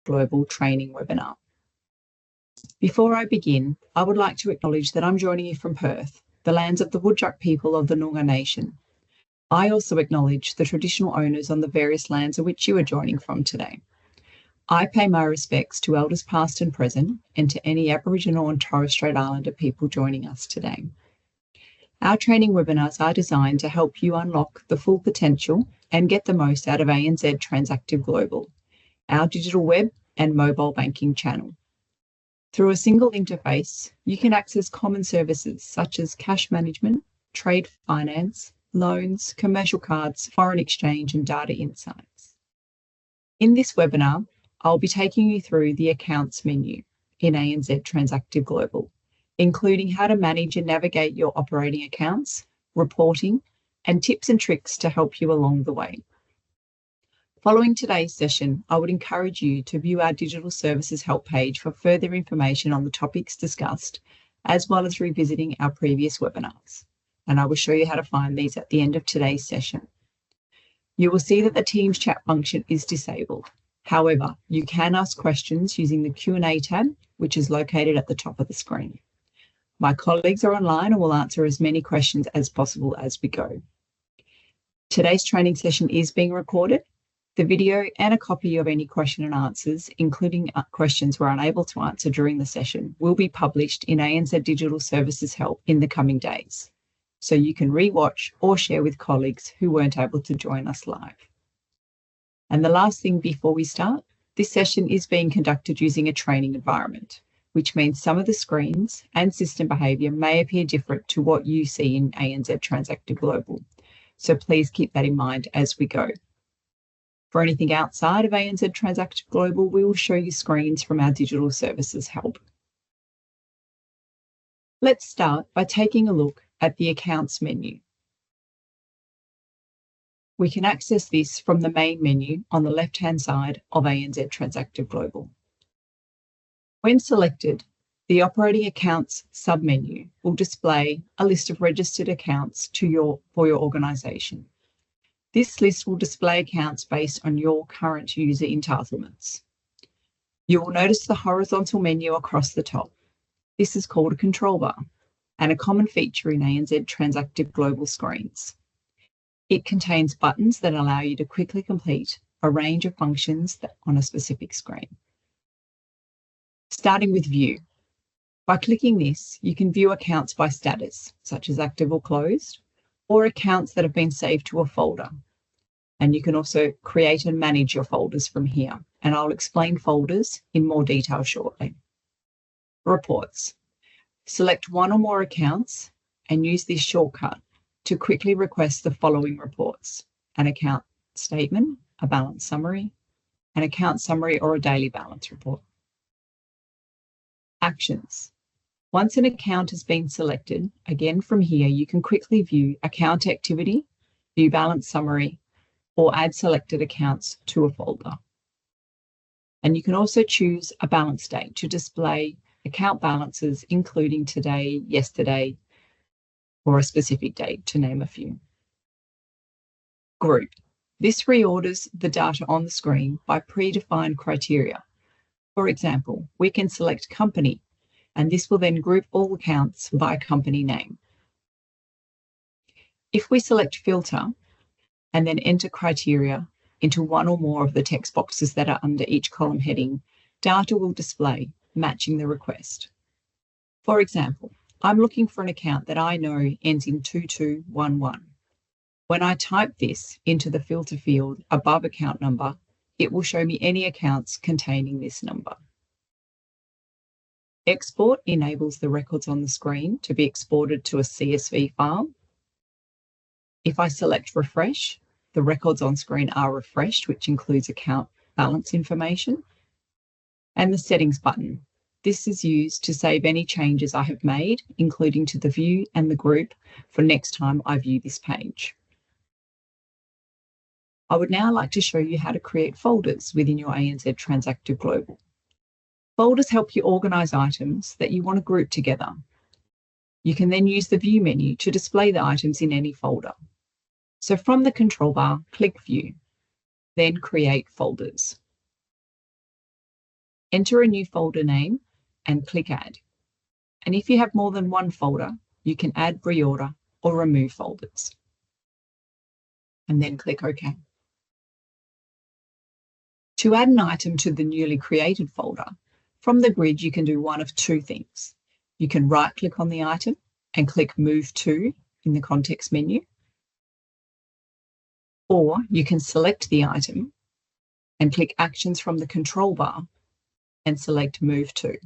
Global training webinar. Before I begin, I would like to acknowledge that I'm joining you from Perth, the lands of the Whadjuk people of the Noongar Nation. I also acknowledge the traditional owners on the various lands of which you are joining from today. I pay my respects to elders past and present, and to any Aboriginal and Torres Strait Islander people joining us today. Our training webinars are designed to help you unlock the full potential and get the most out of ANZ Transactive Global, our digital web and mobile banking channel. Through a single interface, you can access common services such as cash management, trade finance, loans, commercial cards, foreign exchange, and data insights. In this webinar, I'll be taking you through the accounts menu in ANZ Transactive Global, including how to manage and navigate your operating accounts, reporting, and tips and tricks to help you along the way. Following today's session, I would encourage you to view our digital services help page for further information on the topics discussed, as well as revisiting our previous webinars. And I will show you how to find these at the end of today's session. You will see that the Teams chat function is disabled. However, you can ask questions using the Q&A tab, which is located at the top of the screen. My colleagues are online and will answer as many questions as possible as we go. Today's training session is being recorded. The video and a copy of any question and answers, including questions we're unable to answer during the session, will be published in ANZ Digital Services Help in the coming days, so you can rewatch or share with colleagues who weren't able to join us live. And the last thing before we start, this session is being conducted using a training environment, which means some of the screens and system behaviour may appear different to what you see in ANZ Transactive Global. So please keep that in mind as we go. For anything outside of ANZ Transactive Global, we will show you screens from our digital services help. Let's start by taking a look at the accounts menu. We can access this from the main menu on the left-hand side of ANZ Transactive Global. When selected, the operating accounts submenu will display a list of registered accounts for your organisation. This list will display accounts based on your current user entitlements. You will notice the horizontal menu across the top. This is called a control bar and a common feature in ANZ Transactive Global screens. It contains buttons that allow you to quickly complete a range of functions on a specific screen. Starting with View. By clicking this, you can view accounts by status, such as active or closed, or accounts that have been saved to a folder. And you can also create and manage your folders from here. And I'll explain folders in more detail shortly. Reports. Select one or more accounts and use this shortcut to quickly request the following reports: an account statement, a balance summary, an account summary, or a daily balance report. Actions. Once an account has been selected, again from here you can quickly view account activity, view balance summary, or add selected accounts to a folder. And you can also choose a balance date to display account balances, including today, yesterday, or a specific date, to name a few. Group. This reorders the data on the screen by predefined criteria. For example, we can select company, and this will then group all accounts by company name. If we select filter and then enter criteria into one or more of the text boxes that are under each column heading, data will display, matching the request. For example, I'm looking for an account that I know ends in 2211. When I type this into the filter field above account number, it will show me any accounts containing this number. Export enables the records on the screen to be exported to a CSV file. If I select refresh, the records on screen are refreshed, which includes account balance information. And the settings button. This is used to save any changes I have made, including to the view and the group, for next time I view this page. I would now like to show you how to create folders within your ANZ Transactive Global. Folders help you organise items that you want to group together. You can then use the View menu to display the items in any folder. So from the control bar, click View, then Create Folders. Enter a new folder name and click Add. And if you have more than one folder, you can add, reorder, or remove folders. And then click OK. To add an item to the newly created folder, from the grid you can do one of two things. You can right-click on the item and click Move To in the context menu, or you can select the item and click Actions from the control bar and select Move To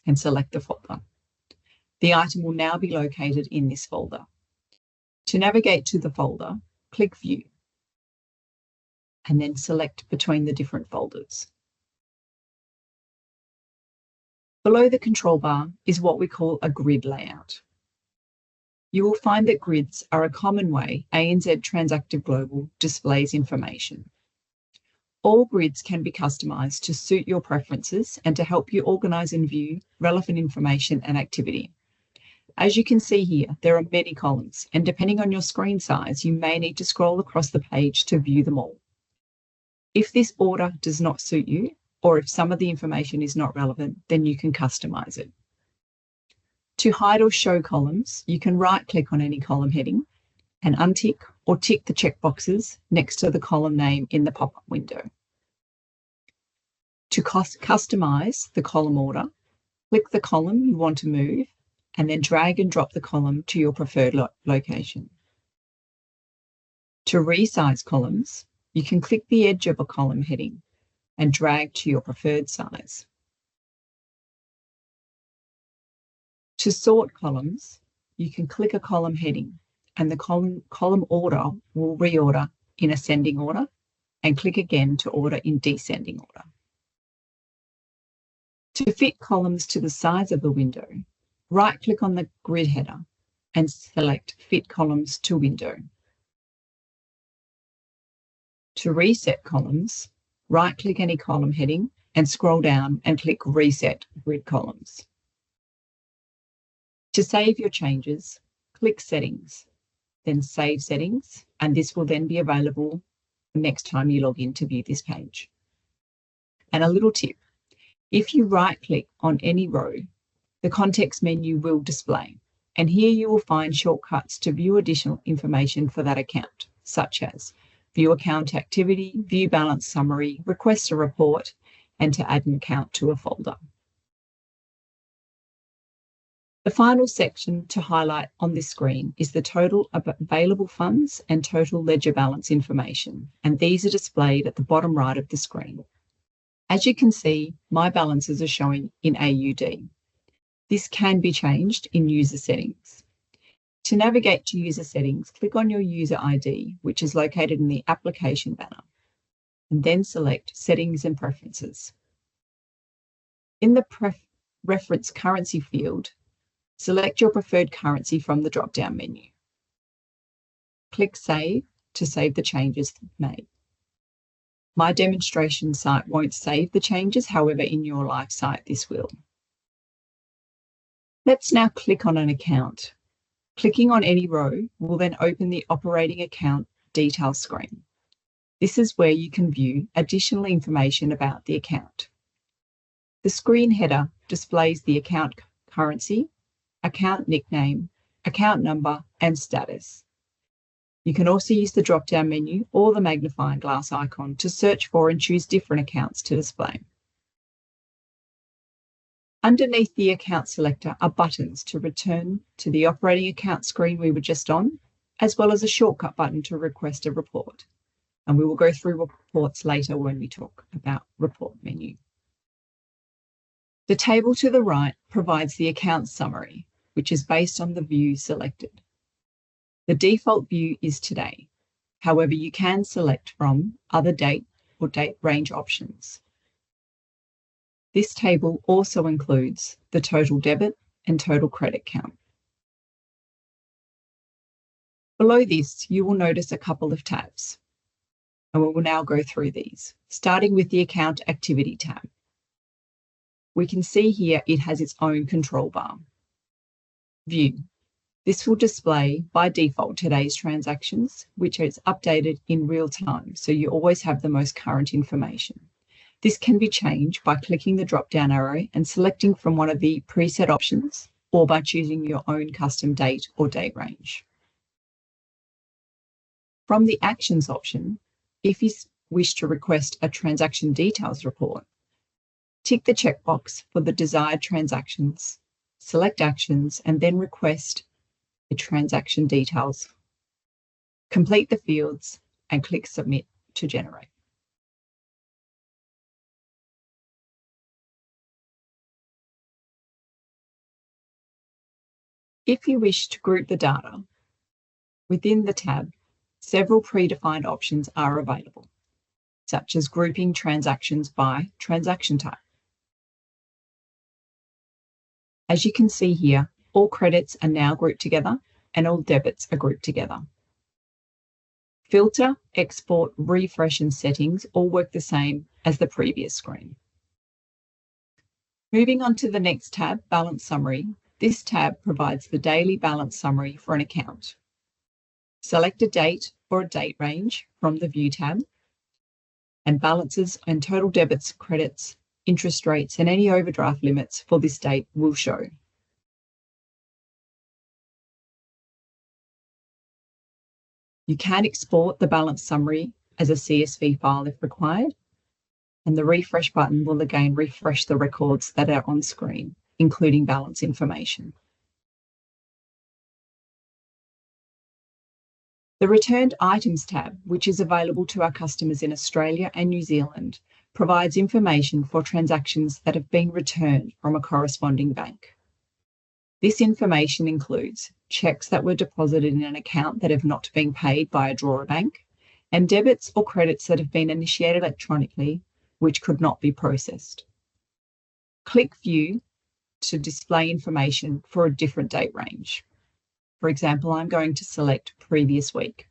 and select the folder. The item will now be located in this folder. To navigate to the folder, click View and then select between the different folders. Below the control bar is what we call a grid layout. You will find that grids are a common way ANZ Transactive Global displays information. All grids can be customised to suit your preferences and to help you organise and view relevant information and activity. As you can see here, there are many columns, and depending on your screen size, you may need to scroll across the page to view them all. If this order does not suit you, or if some of the information is not relevant, then you can customise it. To hide or show columns, you can right-click on any column heading and untick or tick the checkboxes next to the column name in the pop-up window. To customise the column order, click the column you want to move and then drag and drop the column to your preferred location. To resize columns, you can click the edge of a column heading and drag to your preferred size. To sort columns, you can click a column heading and the column order will reorder in ascending order, and click again to order in descending order. To fit columns to the size of the window, right-click on the grid header and select Fit Columns to Window. To reset columns, right-click any column heading and scroll down and click Reset Grid Columns. To save your changes, click Settings, then Save Settings, and this will then be available the next time you log in to view this page. And a little tip, if you right-click on any row, the context menu will display, and here you will find shortcuts to view additional information for that account, such as view account activity, view balance summary, request a report, and to add an account to a folder. The final section to highlight on this screen is the total available funds and total ledger balance information, and these are displayed at the bottom right of the screen. As you can see, my balances are showing in AUD. This can be changed in user settings. To navigate to user settings, click on your user ID, which is located in the application banner, and then select Settings and Preferences. In the Reference Currency field, select your preferred currency from the drop-down menu. Click Save to save the changes made. My demonstration site won't save the changes, however, in your live site this will. Let's now click on an account. Clicking on any row will then open the operating account details screen. This is where you can view additional information about the account. The screen header displays the account currency, account nickname, account number, and status. You can also use the drop-down menu or the magnifying glass icon to search for and choose different accounts to display. Underneath the account selector are buttons to return to the operating account screen we were just on, as well as a shortcut button to request a report. And we will go through reports later when we talk about report menu. The table to the right provides the account summary, which is based on the view selected. The default view is today. However, you can select from other date or date range options. This table also includes the total debit and total credit count. Below this, you will notice a couple of tabs, and we will now go through these, starting with the Account Activity tab. We can see here it has its own control bar. View. This will display by default today's transactions, which is updated in real time, so you always have the most current information. This can be changed by clicking the drop-down arrow and selecting from one of the preset options, or by choosing your own custom date or date range. From the Actions option, if you wish to request a transaction details report, tick the checkbox for the desired transactions, select Actions, and then request a transaction details. Complete the fields and click Submit to generate. If you wish to group the data, within the tab, several predefined options are available, such as grouping transactions by transaction type. As you can see here, all credits are now grouped together and all debits are grouped together. Filter, export, refresh, and settings all work the same as the previous screen. Moving on to the next tab, Balance Summary. This tab provides the daily balance summary for an account. Select a date or a date range from the View tab, and balances and total debits, credits, interest rates, and any overdraft limits for this date will show. You can export the balance summary as a CSV file if required, and the refresh button will again refresh the records that are on screen, including balance information. The Returned Items tab, which is available to our customers in Australia and New Zealand, provides information for transactions that have been returned from a corresponding bank. This information includes cheques that were deposited in an account that have not been paid by a drawer bank, and debits or credits that have been initiated electronically, which could not be processed. Click View to display information for a different date range. For example, I'm going to select Previous Week.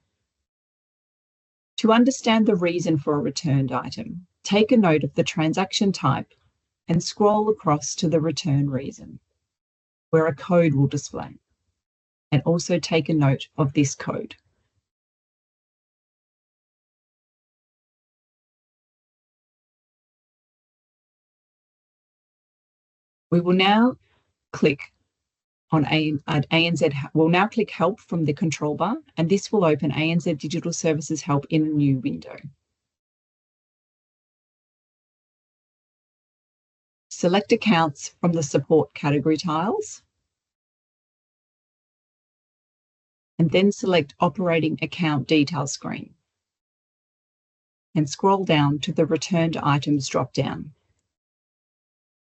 To understand the reason for a returned item, take a note of the transaction type and scroll across to the return reason, where a code will display, and also take a note of this code. We will now click on ANZ. We'll now click Help from the control bar, and this will open ANZ Digital Services Help in a new window. Select Accounts from the Support category tiles, and then select Operating Account Details screen, and scroll down to the Returned Items drop-down.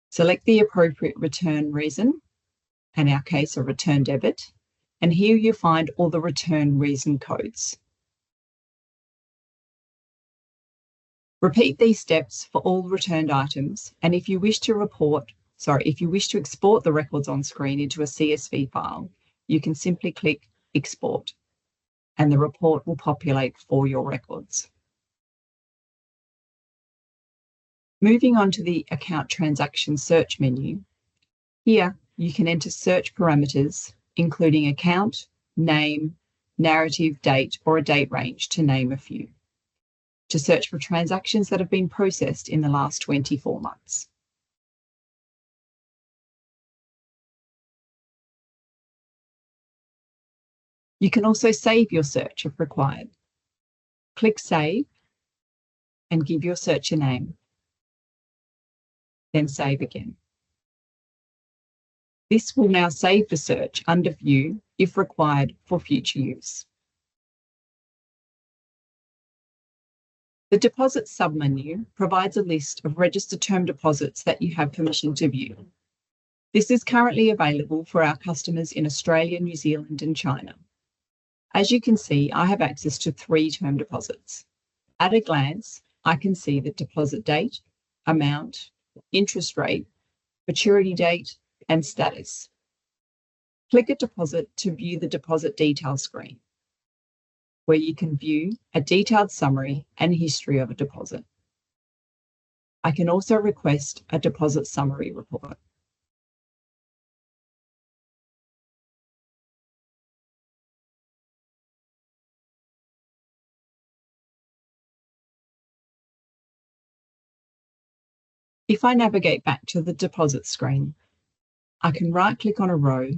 Select the appropriate return reason, in our case, a return debit, and here you find all the return reason codes. Repeat these steps for all returned items, and if you wish to export the records on screen into a CSV file, you can simply click Export, and the report will populate for your records. Moving on to the Account Transaction Search menu, here you can enter search parameters, including account, name, narrative, date, or a date range, to name a few, to search for transactions that have been processed in the last 24 months. You can also save your search if required. Click Save and give your search a name, then save again. This will now save the search under View if required for future use. The Deposit submenu provides a list of registered term deposits that you have permission to view. This is currently available for our customers in Australia, New Zealand, and China. As you can see, I have access to 3 term deposits. At a glance, I can see the deposit date, amount, interest rate, maturity date, and status. Click a deposit to view the deposit details screen, where you can view a detailed summary and history of a deposit. I can also request a deposit summary report. If I navigate back to the deposit screen, I can right-click on a row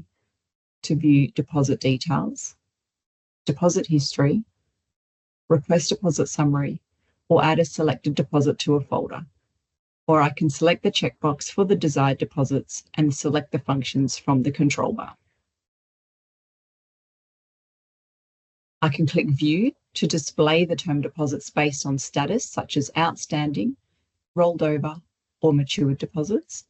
to view deposit details, deposit history, request deposit summary, or add a selected deposit to a folder. Or I can select the checkbox for the desired deposits and select the functions from the control bar. I can click View to display the term deposits based on status, such as outstanding, rolled over, or matured deposits,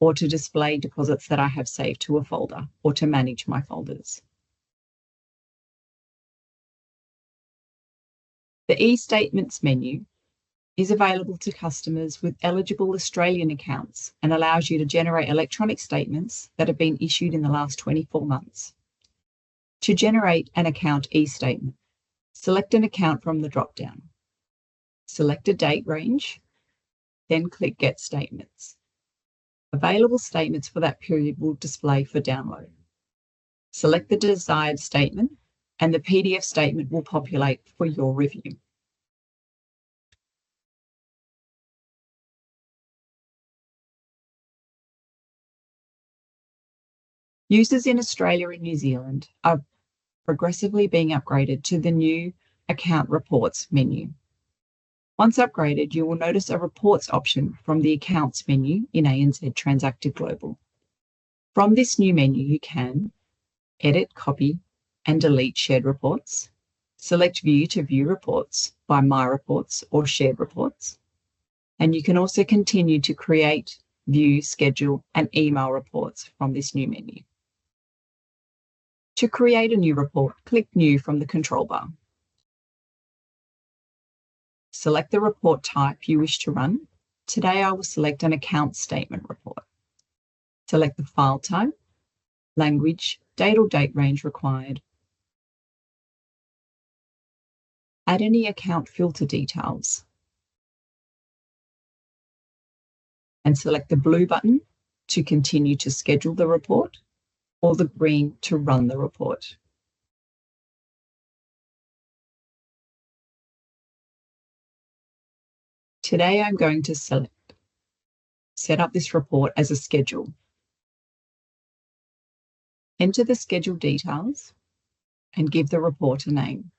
or to display deposits that I have saved to a folder, or to manage my folders. The e-statements menu is available to customers with eligible Australian accounts and allows you to generate electronic statements that have been issued in the last 24 months. To generate an account e-statement, select an account from the drop-down. Select a date range, then click Get Statements. Available statements for that period will display for download. Select the desired statement, and the PDF statement will populate for your review. Users in Australia and New Zealand are progressively being upgraded to the new Account Reports menu. Once upgraded, you will notice a Reports option from the Accounts menu in ANZ Transactive Global. From this new menu, you can edit, copy, and delete shared reports, select View to view reports by My Reports or Shared Reports, and you can also continue to create, view, schedule, and email reports from this new menu. To create a new report, click New from the control bar. Select the report type you wish to run. Today I will select an account statement report. Select the file type, language, date or date range required. Add any account filter details. And select the blue button to continue to schedule the report, or the green to run the report. Today I'm going to set up this report as a schedule. Enter the schedule details and give the report a name.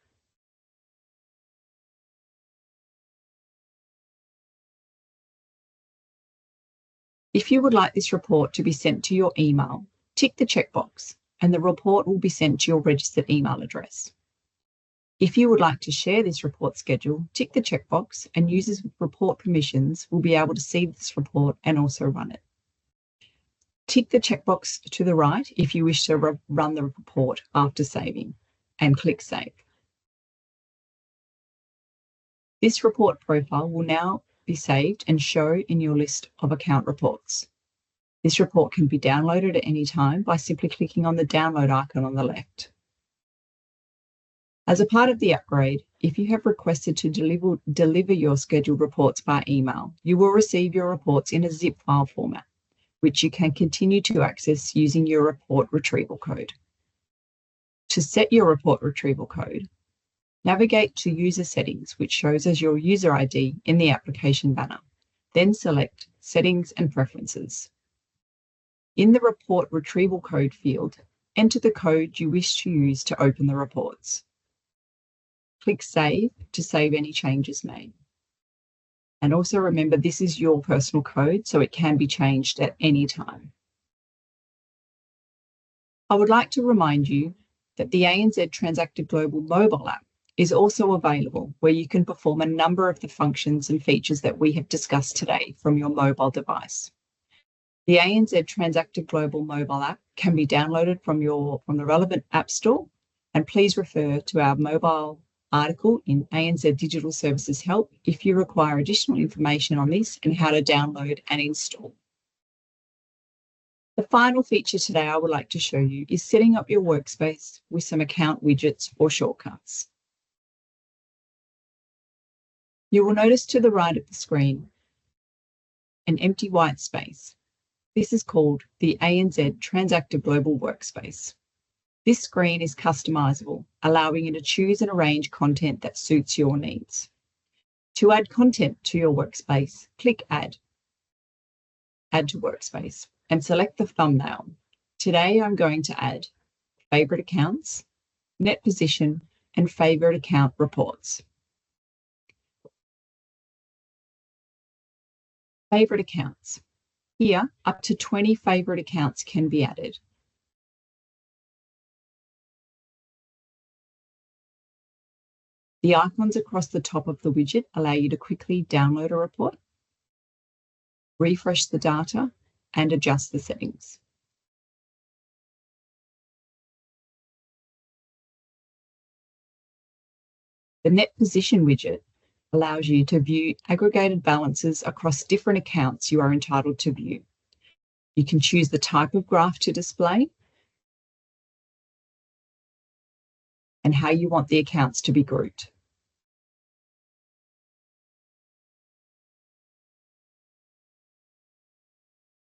If you would like this report to be sent to your email, tick the checkbox and the report will be sent to your registered email address. If you would like to share this report schedule, tick the checkbox and users with report permissions will be able to see this report and also run it. Tick the checkbox to the right if you wish to run the report after saving, and click Save. This report profile will now be saved and show in your list of account reports. This report can be downloaded at any time by simply clicking on the download icon on the left. As a part of the upgrade, if you have requested to deliver your scheduled reports by email, you will receive your reports in a zip file format, which you can continue to access using your report retrieval code. To set your report retrieval code, navigate to User Settings, which shows as your user ID in the application banner. Then select Settings and Preferences. In the Report Retrieval Code field, enter the code you wish to use to open the reports. Click Save to save any changes made. And also remember, this is your personal code, so it can be changed at any time. I would like to remind you that the ANZ Transactive Global mobile app is also available, where you can perform a number of the functions and features that we have discussed today from your mobile device. The ANZ Transactive Global mobile app can be downloaded from the relevant app store, and please refer to our mobile article in ANZ Digital Services Help if you require additional information on this and how to download and install. The final feature today I would like to show you is setting up your workspace with some account widgets or shortcuts. You will notice to the right of the screen an empty white space. This is called the ANZ Transactive Global Workspace. This screen is customizable, allowing you to choose and arrange content that suits your needs. To add content to your workspace, click Add. Add to Workspace, and select the thumbnail. Today I'm going to add Favourite Accounts, Net Position, and Favourite Account Reports. Favourite Accounts. Here, up to 20 favourite accounts can be added. The icons across the top of the widget allow you to quickly download a report, refresh the data, and adjust the settings. The Net Position widget allows you to view aggregated balances across different accounts you are entitled to view. You can choose the type of graph to display and how you want the accounts to be grouped.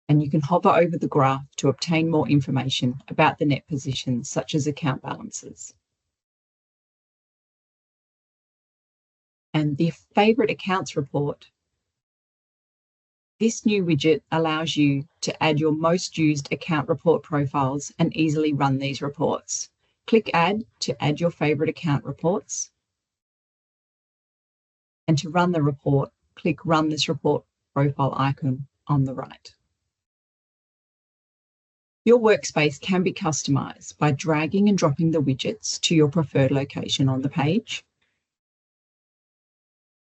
And you can hover over the graph to obtain more information about the net positions, such as account balances. And the Favourite Accounts report. This new widget allows you to add your most used account report profiles and easily run these reports. Click Add to add your favourite account reports. And to run the report, click Run this report profile icon on the right. Your workspace can be customised by dragging and dropping the widgets to your preferred location on the page,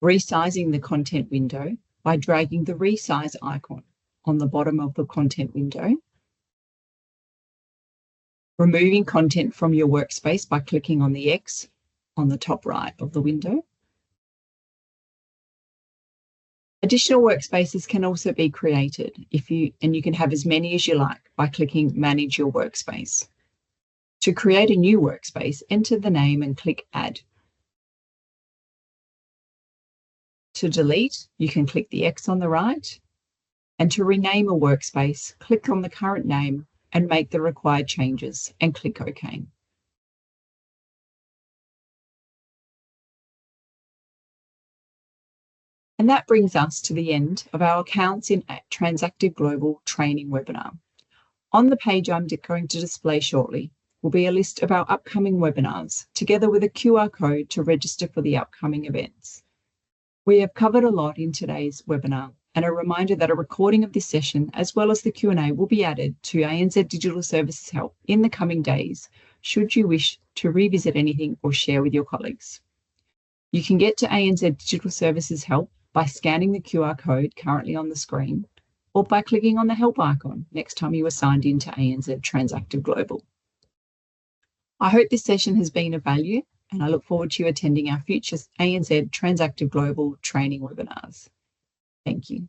resizing the content window by dragging the resize icon on the bottom of the content window, removing content from your workspace by clicking on the X on the top right of the window. Additional workspaces can also be created and you can have as many as you like by clicking Manage Your Workspace. To create a new workspace, enter the name and click Add. To delete, you can click the X on the right. And to rename a workspace, click on the current name and make the required changes and click OK. And that brings us to the end of our Accounts in Transactive Global training webinar. On the page I'm going to display shortly will be a list of our upcoming webinars, together with a QR code to register for the upcoming events. We have covered a lot in today's webinar, and a reminder that a recording of this session, as well as the Q&A, will be added to ANZ Digital Services Help in the coming days, should you wish to revisit anything or share with your colleagues. You can get to ANZ Digital Services Help by scanning the QR code currently on the screen, or by clicking on the Help icon next time you are signed into ANZ Transactive Global. I hope this session has been of value, and I look forward to you attending our future ANZ Transactive Global training webinars. Thank you.